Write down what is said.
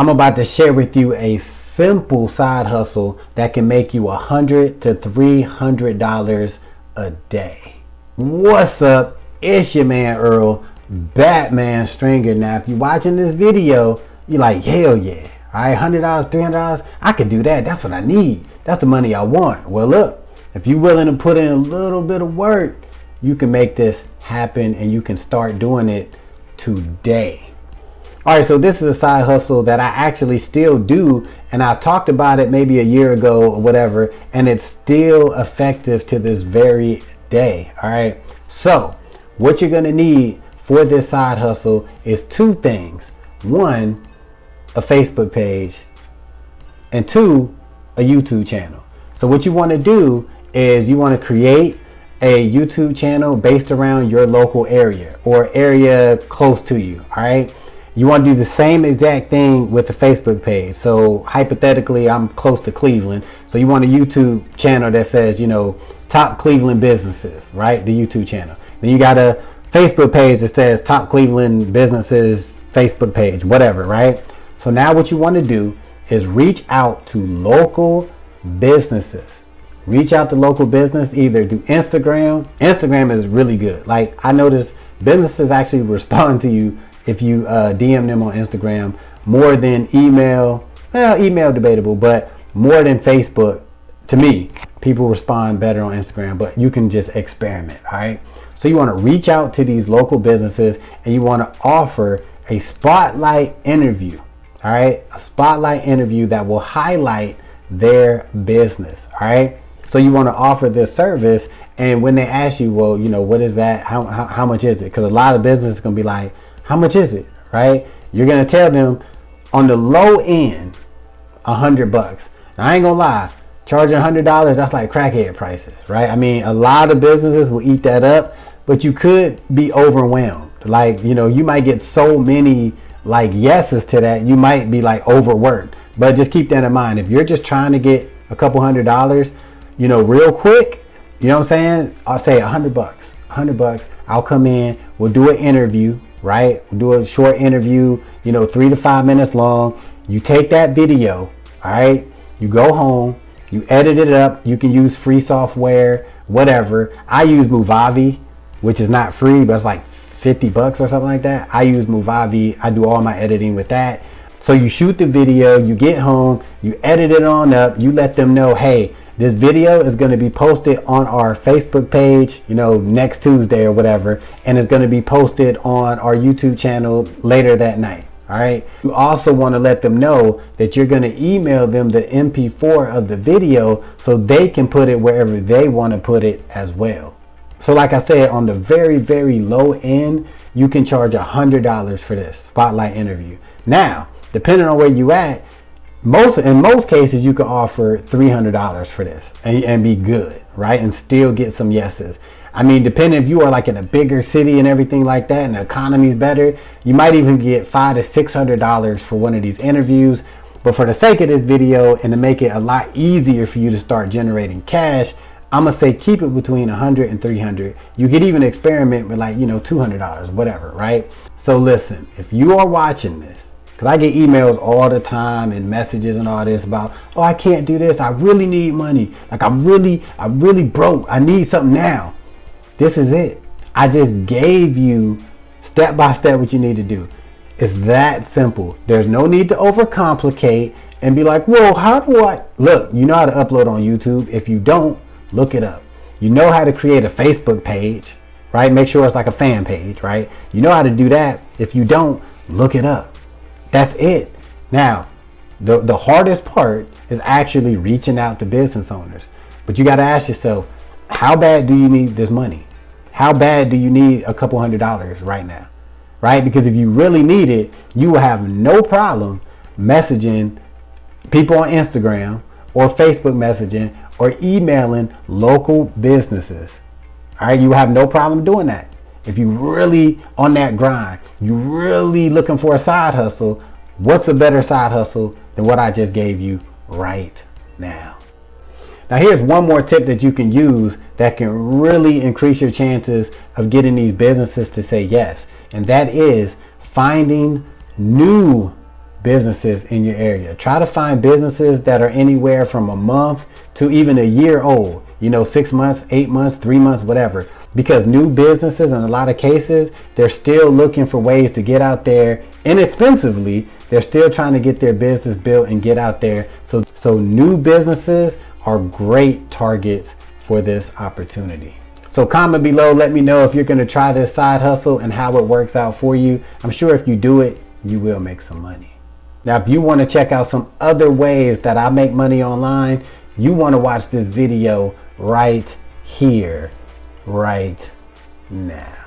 I'm about to share with you a simple side hustle that can make you $100 to $300 a day. What's up? It's your man Earl, Batman Stringer. Now, if you're watching this video, you're like, hell yeah. All right, $100, $300, I can do that. That's what I need. That's the money I want. Well, look, if you're willing to put in a little bit of work, you can make this happen and you can start doing it today. All right, so this is a side hustle that I actually still do, and I talked about it maybe a year ago or whatever, and it's still effective to this very day. All right, so what you're gonna need for this side hustle is two things. One, a Facebook page, and two, a YouTube channel. So what you want to do is you want to create a YouTube channel based around your local area or area close to you. All right, you want to do the same exact thing with the Facebook page. So hypothetically, I'm close to Cleveland, so you want a YouTube channel that says, you know, top Cleveland businesses, right? The YouTube channel. Then you got a Facebook page that says top Cleveland businesses Facebook page, whatever, right? So now what you want to do is reach out to local businesses. Reach out to local business, either do Instagram. Instagram is really good. Like, I noticed businesses actually respond to you if you DM them on Instagram more than email. Well, email debatable, but more than Facebook. To me, people respond better on Instagram, but you can just experiment. All right, so you want to reach out to these local businesses and you want to offer a spotlight interview. All right, a spotlight interview that will highlight their business. All right, so you want to offer this service, and when they ask you, well, you know, what is that? How much is it? Because a lot of businesses are gonna be like, how much is it? Right? You're gonna tell them on the low end, $100. Now, I ain't gonna lie, charging $100, that's like crackhead prices, right? I mean, a lot of businesses will eat that up, but you could be overwhelmed. Like, you know, you might get so many like yeses to that, you might be like overworked. But just keep that in mind. If you're just trying to get a couple $100, you know, real quick, you know what I'm saying? I'll say $100. I'll come in, we'll do an interview, right? We'll do a short interview, you know, 3 to 5 minutes long. You take that video, all right? You go home, you edit it up. You can use free software, whatever. I use Movavi, which is not free, but it's like $50 or something like that. I use Movavi. I do all my editing with that. So you shoot the video, you get home, you edit it on up, you let them know, hey, this video is going to be posted on our Facebook page, you know, next Tuesday or whatever, and it's going to be posted on our YouTube channel later that night. All right. You also want to let them know that you're going to email them the MP4 of the video so they can put it wherever they want to put it as well. So like I said, on the very, very low end, you can charge $100 for this spotlight interview. Now, depending on where you at, in most cases, you can offer $300 for this and be good, right? And still get some yeses. I mean, depending if you are like in a bigger city and everything like that, and the economy's better, you might even get $500 to $600 for one of these interviews. But for the sake of this video and to make it a lot easier for you to start generating cash, I'm gonna say keep it between $100 and $300. You could even experiment with, like, you know, $200, whatever, right? So listen, if you are watching this, because I get emails all the time and messages and all this about, oh, I can't do this. I really need money. Like, I'm really broke. I need something now. This is it. I just gave you step by step what you need to do. It's that simple. There's no need to overcomplicate and be like, well, how do I? Look, you know how to upload on YouTube. If you don't, look it up. You know how to create a Facebook page, right? Make sure it's like a fan page, right? You know how to do that. If you don't, look it up. That's it. Now, the hardest part is actually reaching out to business owners. But you got to ask yourself, how bad do you need this money? How bad do you need a couple $100 right now? Right? Because if you really need it, you will have no problem messaging people on Instagram or Facebook messaging or emailing local businesses. All right? You will have no problem doing that. If you really on that grind, you really looking for a side hustle, what's a better side hustle than what I just gave you right now? Now, here's one more tip that you can use that can really increase your chances of getting these businesses to say yes. And that is finding new businesses in your area. Try to find businesses that are anywhere from a month to even a year old, 6 months, 8 months, 3 months, whatever. Because new businesses, in a lot of cases, they're still looking for ways to get out there inexpensively. They're still trying to get their business built and get out there. So new businesses are great targets for this opportunity. So comment below, let me know if you're going to try this side hustle and how it works out for you. I'm sure if you do it, you will make some money. Now, if you want to check out some other ways that I make money online, you want to watch this video right here, right now.